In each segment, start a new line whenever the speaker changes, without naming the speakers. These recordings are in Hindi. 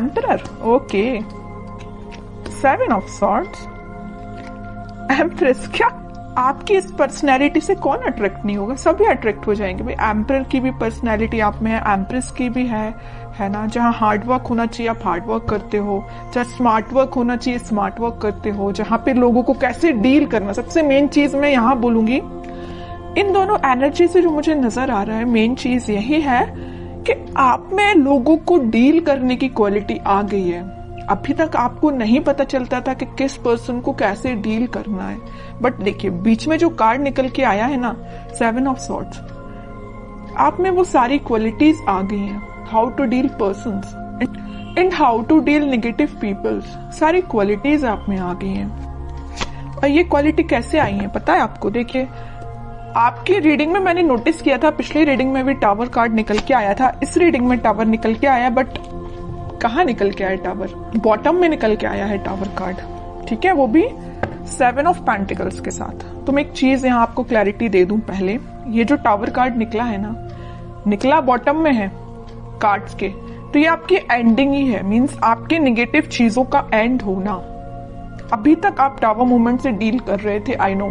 Emperor, okay. 7 of swords, empress. क्या आपकी इस पर्सनैलिटी से कौन अट्रैक्ट नहीं होगा? सभी अट्रैक्ट हो जाएंगे भाई। एम्परर की भी पर्सनैलिटी आप में है, एम्प्रेस की भी है ना। जहाँ हार्ड वर्क होना चाहिए आप हार्ड वर्क करते हो, जहाँ स्मार्ट वर्क होना चाहिए स्मार्ट वर्क करते हो, जहाँ पे लोगों को कैसे डील करना, सबसे मेन चीज मैं यहाँ बोलूंगी इन दोनों एनर्जी से जो मुझे नजर आ रहा है, मेन चीज यही है कि आप में लोगों को डील करने की क्वालिटी आ गई है। अभी तक आपको नहीं पता चलता था कि किस पर्सन को कैसे डील करना है, बट देखिए बीच में जो कार्ड निकल के आया है ना, 7 ऑफ सॉर्ड्स, आप में वो सारी क्वालिटीज आ गई हैं। How to deal persons and how to deal negative peoples, सारी क्वालिटीज आप में आ गई हैं। और ये क्वालिटी कैसे आई है पता है आपको? देखिए आपकी रीडिंग में मैंने नोटिस किया था, पिछली रीडिंग में भी टावर कार्ड निकल के आया था, इस रीडिंग में टावर निकल के आया, बट कहाँ निकल के आया टावर? बॉटम में निकल के आया है टावर कार्ड, ठीक है, वो भी 7 ऑफ पेंटिकल्स के साथ। तो मैं एक चीज यहाँ आपको क्लैरिटी दे दूं पहले, ये जो टावर कार्ड निकला है ना, निकला बॉटम में है कार्ड्स के, तो ये आपकी एंडिंग ही है, मींस आपके नेगेटिव चीजों का एंड होना। अभी तक आप टावर मूवमेंट से डील कर रहे थे, आई नो।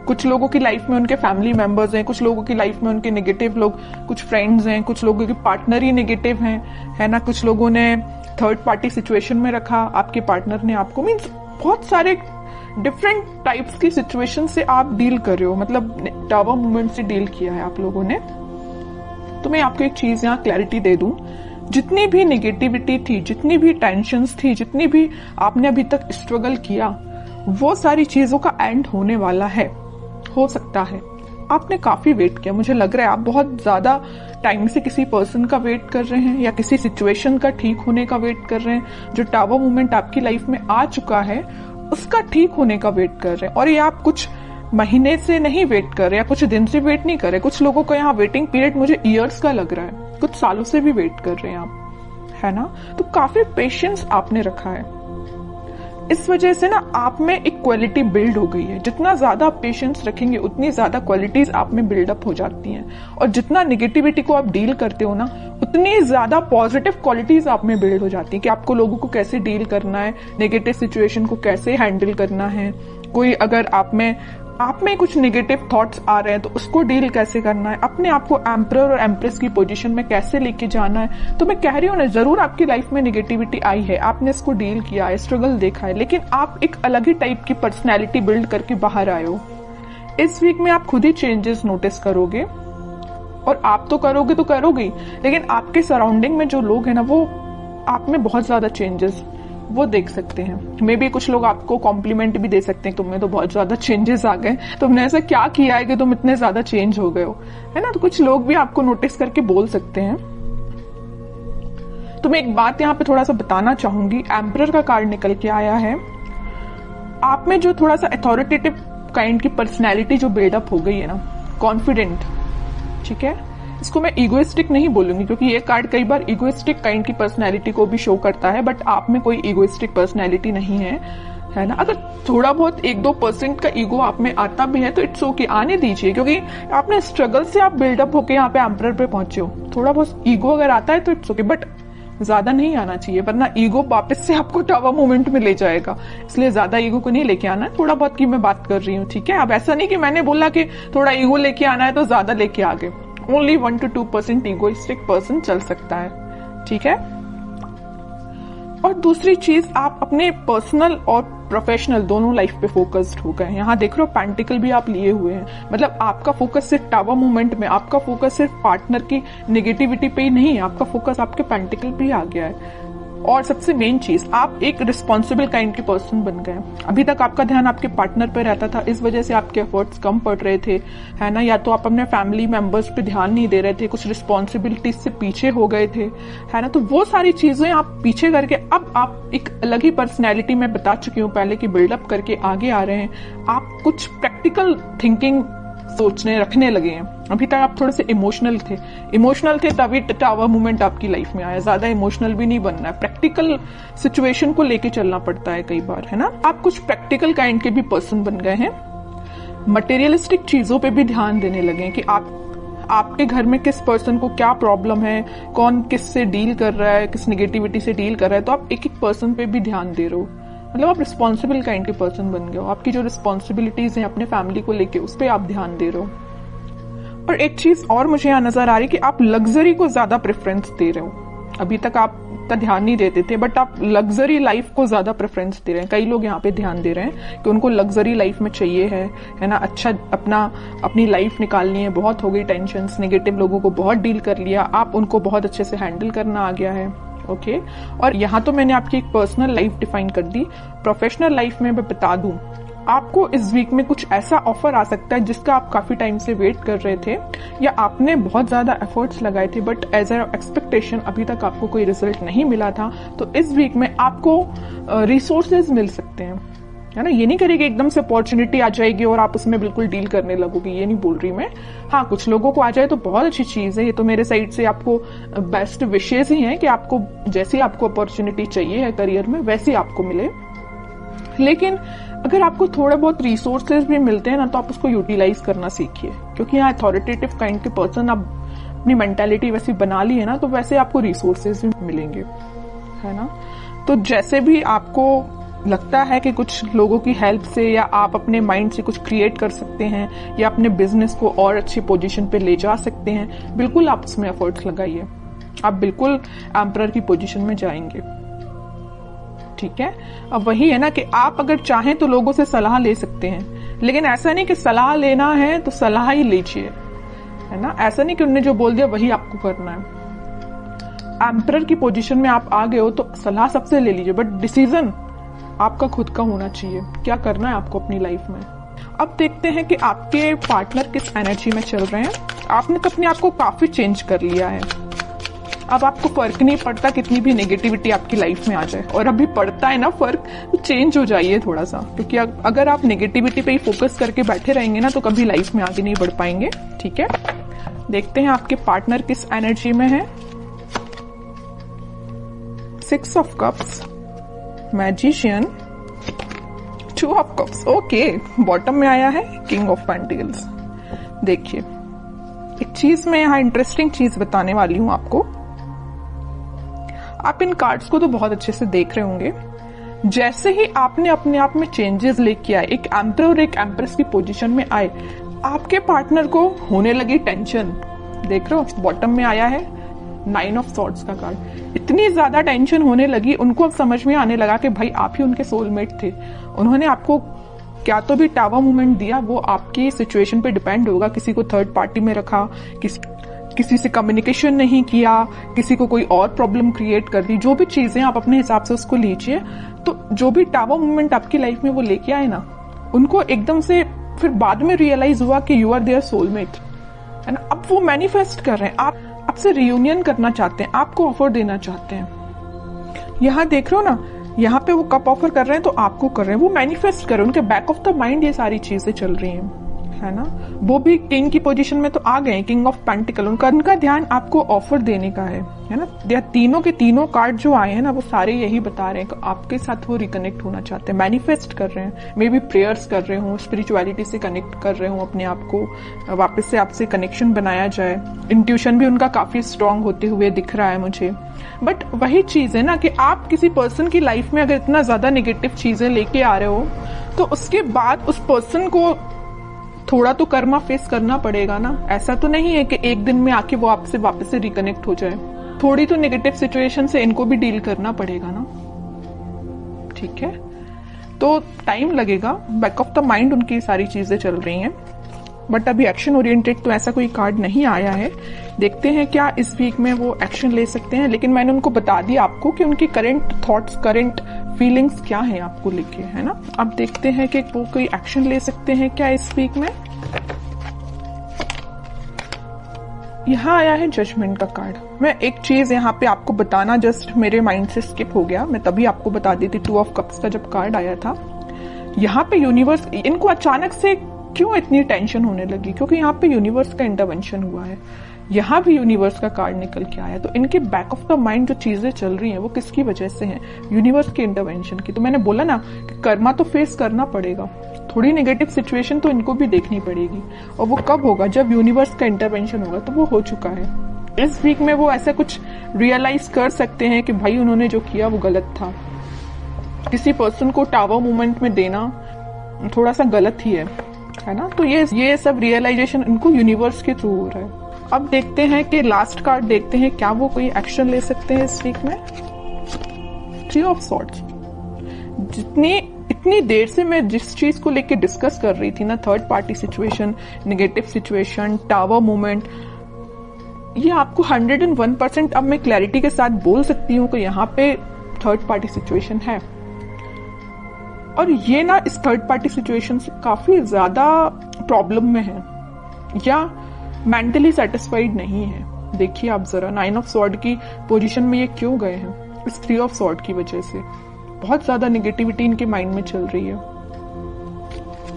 कुछ लोगों की लाइफ में उनके फैमिली मेंबर्स हैं, कुछ लोगों की लाइफ में उनके नेगेटिव लोग, कुछ फ्रेंड्स हैं, कुछ लोगों के पार्टनर ही नेगेटिव हैं, है ना। कुछ लोगों ने थर्ड पार्टी सिचुएशन में रखा आपके पार्टनर ने आपको, मींस बहुत सारे डिफरेंट टाइप्स की सिचुएशन से आप डील कर रहे हो, मतलब टावर मूवमेंट से डील किया है आप लोगों ने। तो मैं आपको एक चीज यहाँ क्लैरिटी दे दूं, जितनी भी नेगेटिविटी थी, जितनी भी टेंशन्स थी, जितनी भी आपने अभी तक स्ट्रगल किया, वो सारी चीजों का एंड होने वाला है। हो सकता है आपने काफी वेट किया, मुझे लग रहा है आप बहुत ज्यादा टाइम से किसी पर्सन का वेट कर रहे हैं या किसी सिचुएशन का ठीक होने का वेट कर रहे हैं। जो टावर मूवमेंट आपकी लाइफ में आ चुका है उसका ठीक होने का वेट कर रहे हैं, और ये आप कुछ महीने से नहीं वेट कर रहे या कुछ दिन से वेट नहीं कर रहे। कुछ लोगों का यहाँ वेटिंग पीरियड मुझे ईयर्स का लग रहा है, कुछ सालों से भी वेट कर रहे हैं आप, है ना। तो काफी पेशेंस आपने रखा है, इस वजह से ना आप में एक क्वालिटी बिल्ड हो गई है। जितना ज्यादा आप पेशेंस रखेंगे उतनी ज्यादा क्वालिटीज आप में बिल्डअप हो जाती हैं, और जितना नेगेटिविटी को आप डील करते हो ना, उतनी ज्यादा पॉजिटिव क्वालिटीज आप में बिल्ड हो जाती है कि आपको लोगों को कैसे डील करना है, नेगेटिव सिचुएशन को कैसे हैंडल करना है। कोई अगर आप में कुछ नेगेटिव थॉट्स आ रहे हैं तो उसको डील कैसे करना है, अपने आप को एम्परर और एम्प्रेस की पोजीशन में कैसे लेके जाना है। तो मैं कह रही हूँ ना, जरूर आपकी लाइफ में नेगेटिविटी आई है, आपने इसको डील किया है, स्ट्रगल देखा है, लेकिन आप एक अलग ही टाइप की पर्सनैलिटी बिल्ड करके बाहर आए हो। इस वीक में आप खुद ही चेंजेस नोटिस करोगे, और आप तो करोगे तो करोगे ही, लेकिन आपके सराउंडिंग में जो लोग हैं ना, वो आप में बहुत ज्यादा चेंजेस वो देख सकते हैं। मे बी कुछ लोग आपको कॉम्प्लीमेंट भी दे सकते हैं, तुम्हें तो बहुत ज्यादा चेंजेस आ गए, तुमने ऐसा क्या किया है कि तुम इतने ज्यादा चेंज हो गए हो, है ना। तो कुछ लोग भी आपको नोटिस करके बोल सकते हैं। तो मैं एक बात यहाँ पे थोड़ा सा बताना चाहूंगी, एम्परर का कार्ड निकल के आया है, आप में जो थोड़ा सा अथॉरिटेटिव काइंड की पर्सनैलिटी जो बिल्डअप हो गई है ना, कॉन्फिडेंट, ठीक है। इसको मैं इगोइस्टिक नहीं बोलूंगी, क्योंकि ये कार्ड कई बार इगोइस्टिक काइंड की पर्सनैलिटी को भी शो करता है, बट आप में कोई इगोइस्टिक पर्सनैलिटी नहीं है ना। अगर थोड़ा बहुत 1-2% का ईगो आप में आता भी है तो इट्स ओके, आने दीजिए, क्योंकि आपने स्ट्रगल से आप बिल्डअप होके यहाँ पे एम्परर पे पहुंचे हो। थोड़ा बहुत ईगो अगर आता है तो इट्स ओके, बट ज्यादा नहीं आना चाहिए, वरना ईगो वापस से आपको टावर मूवमेंट में ले जाएगा। इसलिए ज्यादा ईगो को नहीं लेके आना है, थोड़ा बहुत की मैं बात कर रही हूँ, ठीक है। अब ऐसा नहीं कि मैंने बोला कि थोड़ा ईगो लेके आना है तो ज्यादा लेके आ गए। ओनली 1-2% ईगोइस्टिक पर्सन चल सकता है, ठीक है। और दूसरी चीज, आप अपने पर्सनल और प्रोफेशनल दोनों लाइफ पे फोकस्ड हो गए। यहाँ देख रहे हो पेंटिकल भी आप लिए हुए हैं, मतलब आपका फोकस सिर्फ टावर मूवमेंट में, आपका फोकस सिर्फ पार्टनर की नेगेटिविटी पे ही नहीं है, आपका फोकस आपके पेंटिकल पे ही आ गया है। और सबसे मेन चीज, आप एक रिस्पॉन्सिबल काइंड के पर्सन बन गए। अभी तक आपका ध्यान आपके पार्टनर पे रहता था, इस वजह से आपके एफर्ट्स कम पड़ रहे थे, है ना। या तो आप अपने फैमिली मेंबर्स पे ध्यान नहीं दे रहे थे, कुछ रिस्पॉन्सिबिलिटीज से पीछे हो गए थे, है ना। तो वो सारी चीजें आप पीछे करके अब आप एक अलग ही पर्सनैलिटी में बता चुकी हूँ पहले की बिल्डअप करके आगे आ रहे हैं। आप कुछ प्रैक्टिकल थिंकिंग सोचने रखने लगे हैं। अभी तक आप थोड़े से इमोशनल थे तभी टावर मूवमेंट आपकी लाइफ में आया। ज्यादा इमोशनल भी नहीं बनना है, प्रैक्टिकल सिचुएशन को लेके चलना पड़ता है कई बार, है ना। आप कुछ प्रैक्टिकल काइंड के भी पर्सन बन गए हैं, मटेरियलिस्टिक चीजों पे भी ध्यान देने लगे हैं कि आपके घर में किस पर्सन को क्या प्रॉब्लम है, कौन किस से डील कर रहा है, किस नेगेटिविटी से डील कर रहा है, तो आप एक एक पर्सन पे भी ध्यान दे रहे हो। मतलब आप रिस्पॉन्सिबल काइंड के पर्सन बन गए हो। आपकी जो रिस्पॉन्सिबिलिटीज हैं अपने फैमिली को लेके, उस पर आप ध्यान दे रहे हो। और एक चीज और मुझे यहाँ नजर आ रही है कि आप लग्जरी को ज्यादा प्रेफरेंस दे रहे हो। अभी तक आप इतना ध्यान नहीं देते थे, बट आप लग्जरी लाइफ को ज्यादा प्रेफरेंस दे रहे हैं। कई लोग यहाँ पे ध्यान दे रहे हैं कि उनको लग्जरी लाइफ में चाहिए है ना, अच्छा अपनी लाइफ निकालनी है। बहुत हो गई टेंशन, नेगेटिव लोगों को बहुत डील कर लिया, आप उनको बहुत अच्छे से हैंडल करना आ गया है। ओके और यहाँ तो मैंने आपकी एक पर्सनल लाइफ डिफाइन कर दी। प्रोफेशनल लाइफ में मैं बता दूं, आपको इस वीक में कुछ ऐसा ऑफर आ सकता है जिसका आप काफी टाइम से वेट कर रहे थे, या आपने बहुत ज्यादा एफर्ट्स लगाए थे बट एज अ एक्सपेक्टेशन अभी तक आपको कोई रिजल्ट नहीं मिला था। तो इस वीक में आपको रिसोर्सेज मिल सकते हैं, है ना। ये नहीं करेगी एकदम से अपॉर्चुनिटी आ जाएगी और आप उसमें बिल्कुल डील करने लगोगे, ये नहीं बोल रही मैं। हाँ, कुछ लोगों को आ जाए तो बहुत अच्छी चीज है। ये तो मेरे साइड से आपको बेस्ट विशेष ही है कि आपको जैसी आपको अपॉर्चुनिटी चाहिए है करियर में वैसी आपको मिले। लेकिन अगर आपको थोड़े बहुत रिसोर्सेज भी मिलते हैं ना, तो आप उसको यूटिलाइज करना सीखिए, क्योंकि यहाँ अथॉरिटेटिव काइंड के पर्सन आप अपनी मेंटालिटी वैसी बना ली है ना, तो वैसे आपको रिसोर्सेज भी मिलेंगे, है ना। तो जैसे भी आपको लगता है कि कुछ लोगों की हेल्प से या आप अपने माइंड से कुछ क्रिएट कर सकते हैं या अपने बिजनेस को और अच्छी पोजीशन पे ले जा सकते हैं, बिल्कुल आप उसमें एफर्ट्स लगाइए। आप बिल्कुल एम्परर की पोजीशन में जाएंगे, ठीक है। अब वही है ना कि आप अगर चाहें तो लोगों से सलाह ले सकते हैं, लेकिन ऐसा नहीं कि सलाह लेना है तो सलाह ही लीजिए, है ना। ऐसा नहीं कि उन्होंने जो बोल दिया वही आपको करना है। एम्परर की पोजीशन में आप आ गए हो तो सलाह सबसे ले लीजिए, बट डिसीजन आपका खुद का होना चाहिए, क्या करना है आपको अपनी लाइफ में। अब देखते हैं कि आपके पार्टनर किस एनर्जी में चल रहे हैं। आपने तो अपने आप को काफी चेंज कर लिया है। अब आपको फर्क नहीं पड़ता कितनी भी नेगेटिविटी आपकी लाइफ में आ जाए, और अभी पड़ता है ना फर्क, तो चेंज हो जाइए थोड़ा सा, क्योंकि अगर आप नेगेटिविटी पे ही फोकस करके बैठे रहेंगे ना, तो कभी लाइफ में आगे नहीं बढ़ पाएंगे, ठीक है। देखते हैं आपके पार्टनर किस एनर्जी में है। 6 of cups, magician, 2 of cups, okay. Bottom में आया है किंग ऑफ पेंटिकल्स। देखिए, एक चीज मैं यहाँ इंटरेस्टिंग चीज बताने वाली हूं आपको। आप इन कार्ड्स को तो बहुत अच्छे से देख रहे होंगे। जैसे ही आपने अपने आप में चेंजेस लेके आए, एक एम्परर और एक एम्प्रेस की पोजीशन में आए, आपके पार्टनर को होने लगी टेंशन। देख रहे हो, बॉटम में आया है 9 ऑफ सॉर्ड्स का कार्ड। इतनी ज्यादा टेंशन होने लगी, उनको अब समझ में आने लगा कि भाई आप ही उनके सोलमेट थे। उन्होंने आपको क्या तो भी टावर मूवमेंट दिया, वो आपकी सिचुएशन पे डिपेंड होगा। किसी को थर्ड पार्टी में रखा, किसी से कम्युनिकेशन नहीं किया, किसी को कोई और प्रॉब्लम क्रिएट कर दी, जो भी चीजें आप अपने हिसाब से उसको लीजिए। तो जो भी टावर मूवमेंट आपकी लाइफ में वो लेके आए ना, उनको एकदम से फिर बाद में रियलाइज हुआ कि यू आर देयर सोलमेट, है ना। अब वो मैनिफेस्ट कर रहे हैं, आप आपसे रियूनियन करना चाहते हैं, आपको ऑफर देना चाहते हैं। यहाँ देख रहे हो ना, यहाँ पे वो कप ऑफर कर रहे हैं तो आपको कर रहे हैं, वो मैनिफेस्ट कर रहे हैं। उनके बैक ऑफ द माइंड ये सारी चीजें चल रही हैं, है ना। वो भी किंग की पोजीशन में तो आ गए, किंग ऑफ पेंटिकल। उनका ध्यान आपको ऑफर देने का है ना। तीनों के तीनों कार्ड जो आए हैं ना, वो सारे यही बता रहे हैं कि आपके साथ वो रिकनेक्ट होना चाहते हैं, मैनिफेस्ट कर रहे हैं। मे बी प्रेयर्स कर रहे हो, स्पिरिचुअलिटी से कनेक्ट कर रहे हो अपने आप को, वापस से आपसे कनेक्शन बनाया जाए। इंट्यूशन भी उनका काफी स्ट्रांग होते हुए दिख रहा है मुझे। बट वही चीज है ना कि आप किसी पर्सन की लाइफ में अगर इतना ज्यादा नेगेटिव चीजें लेके आ रहे हो, तो उसके बाद उस पर्सन को थोड़ा तो कर्मा फेस करना पड़ेगा ना। ऐसा तो नहीं है कि एक दिन में आके वो आपसे वापस से रिकनेक्ट हो जाए। थोड़ी तो नेगेटिव सिचुएशन से इनको भी डील करना पड़ेगा ना, ठीक है। तो टाइम लगेगा, बैक ऑफ द माइंड उनकी सारी चीजें चल रही हैं, बट अभी एक्शन ओरिएंटेड तो ऐसा कोई कार्ड नहीं आया है। देखते हैं क्या इस वीक में वो एक्शन ले सकते हैं। लेकिन मैंने उनको बता दिया आपको कि उनकी करंट थॉट्स, करंट फीलिंग्स क्या है आपको लेके, है ना। अब देखते हैं कि वो कोई एक्शन ले सकते हैं क्या इस वीक में। यहाँ आया है जजमेंट का कार्ड। मैं एक चीज यहाँ पे आपको बताना जस्ट मेरे माइंड से स्किप हो गया, मैं तभी आपको बता दी थी। 2 ऑफ कप्स का जब कार्ड आया था, यहाँ पे यूनिवर्स, इनको अचानक से क्यों इतनी टेंशन होने लगी, क्योंकि यहाँ पे यूनिवर्स का इंटरवेंशन हुआ है। यहाँ भी यूनिवर्स का कार्ड निकल के आया, तो इनके बैक ऑफ द माइंड जो चीजें चल रही हैं वो किसकी वजह से हैं, यूनिवर्स के इंटरवेंशन की। तो मैंने बोला ना कि कर्मा तो फेस करना पड़ेगा, थोड़ी नेगेटिव सिचुएशन तो इनको भी देखनी पड़ेगी, और वो कब होगा? जब यूनिवर्स का इंटरवेंशन होगा। तो वो हो चुका है। इस वीक में वो ऐसा कुछ रियलाइज कर सकते हैं कि भाई उन्होंने जो किया वो गलत था। किसी पर्सन को टावर मूवमेंट में देना थोड़ा सा गलत ही है ना? तो ये सब रियलाइजेशन इनको यूनिवर्स के थ्रू हो रहा है। अब देखते हैं कि लास्ट कार्ड देखते हैं, क्या वो कोई एक्शन ले सकते हैं इस वीक में। 3 ऑफ सॉर्ड्स। इतनी देर से मैं जिस चीज को लेके डिस्कस कर रही थी ना, third party situation, negative situation, tower movement, ये आपको 101% अब मैं क्लैरिटी के साथ बोल सकती हूँ कि यहाँ पे थर्ड पार्टी सिचुएशन है। और ये ना इस थर्ड पार्टी सिचुएशन से काफी ज्यादा प्रॉब्लम में है या मेंटली सेटिस्फाइड नहीं है। देखिए आप जरा 9 ऑफ सॉर्ड की पोजीशन में ये क्यों गए हैं? इस 3 ऑफ सॉर्ड की वजह से बहुत ज्यादा नेगेटिविटी इनके माइंड में चल रही है।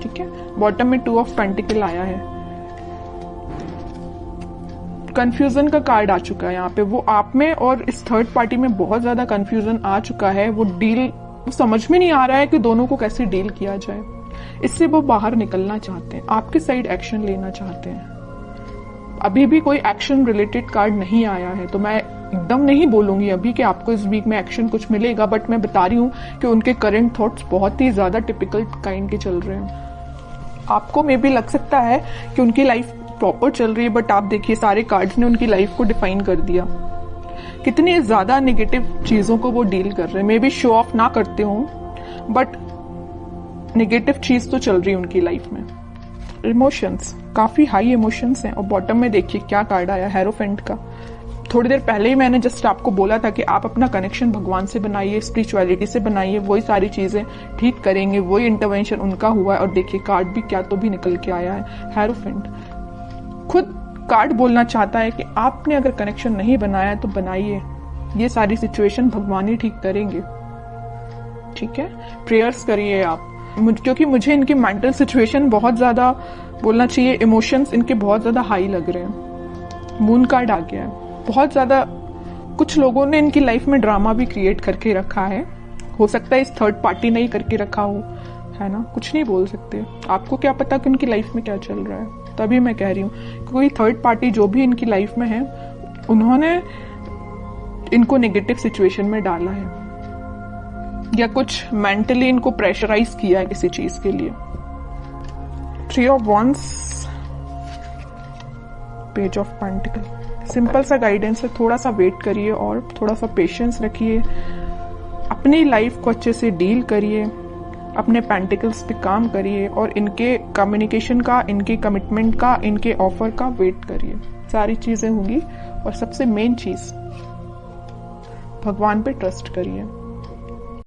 ठीक है, बॉटम में 2 ऑफ पेंटिकल आया है। कंफ्यूजन का कार्ड आ चुका है यहाँ पे। वो आप में और इस थर्ड पार्टी में बहुत ज्यादा कंफ्यूजन आ चुका है। वो समझ में नहीं आ रहा है कि दोनों को कैसे डील किया जाए। इससे वो बाहर निकलना चाहते हैं, आपके साइड एक्शन लेना चाहते हैं। अभी भी कोई एक्शन रिलेटेड कार्ड नहीं आया है, तो मैं एकदम नहीं बोलूंगी अभी कि आपको इस वीक में एक्शन कुछ मिलेगा, बट मैं बता रही हूँ कि उनके करंट थॉट्स बहुत ही ज्यादा टिपिकल काइंड के चल रहे हैं। आपको मे भी लग सकता है कि उनकी लाइफ प्रॉपर चल रही है, बट आप देखिए सारे कार्ड्स ने उनकी लाइफ को डिफाइन कर दिया। कितनी ज्यादा नेगेटिव चीजों को वो डील कर रहे हैं। मे बी शो ऑफ ना करते हो, बट नेगेटिव चीज तो चल रही है उनकी लाइफ में। इमोशंस, काफी हाई इमोशंस हैं। और बॉटम में देखिए क्या कार्ड आया, हेरोफेंट का। थोड़ी देर पहले ही मैंने जस्ट आपको बोला था कि आप अपना कनेक्शन भगवान से बनाइए, स्पिरिचुअलिटी से बनाइए, वही सारी चीजें ठीक करेंगे, वही इंटरवेंशन उनका हुआ है। और देखिए कार्ड भी क्या तो भी निकल के आया है, हेरोफेंट। खुद कार्ड बोलना चाहता है कि आपने अगर कनेक्शन नहीं बनाया तो बनाइए, ये सारी सिचुएशन भगवान ही ठीक करेंगे। ठीक है, प्रेयर्स करिए आप, क्योंकि मुझे इनकी मेंटल सिचुएशन बहुत ज्यादा बोलना चाहिए, इमोशंस इनके बहुत ज्यादा हाई लग रहे हैं। मून कार्ड आ गया है। बहुत ज्यादा कुछ लोगों ने इनकी लाइफ में ड्रामा भी क्रिएट करके रखा है। हो सकता है इस थर्ड पार्टी ने ही करके रखा हो, है ना? कुछ नहीं बोल सकते। आपको क्या पता कि उनकी लाइफ में क्या चल रहा है। तभी मैं कह रही हूँ कि कोई थर्ड पार्टी जो भी इनकी लाइफ में है, उन्होंने इनको नेगेटिव सिचुएशन में डाला है या कुछ मेंटली इनको प्रेशराइज किया है किसी चीज के लिए। 3 of wands, page of pentacle. Simple सा गाइडेंस है, थोड़ा सा वेट करिए और थोड़ा सा पेशेंस रखिए। अपनी लाइफ को अच्छे से डील करिए, अपने पेंटिकल्स पे काम करिए और इनके कम्युनिकेशन का, इनके कमिटमेंट का, इनके ऑफर का वेट करिए। सारी चीजें होंगी। और सबसे मेन चीज, भगवान पे ट्रस्ट करिए।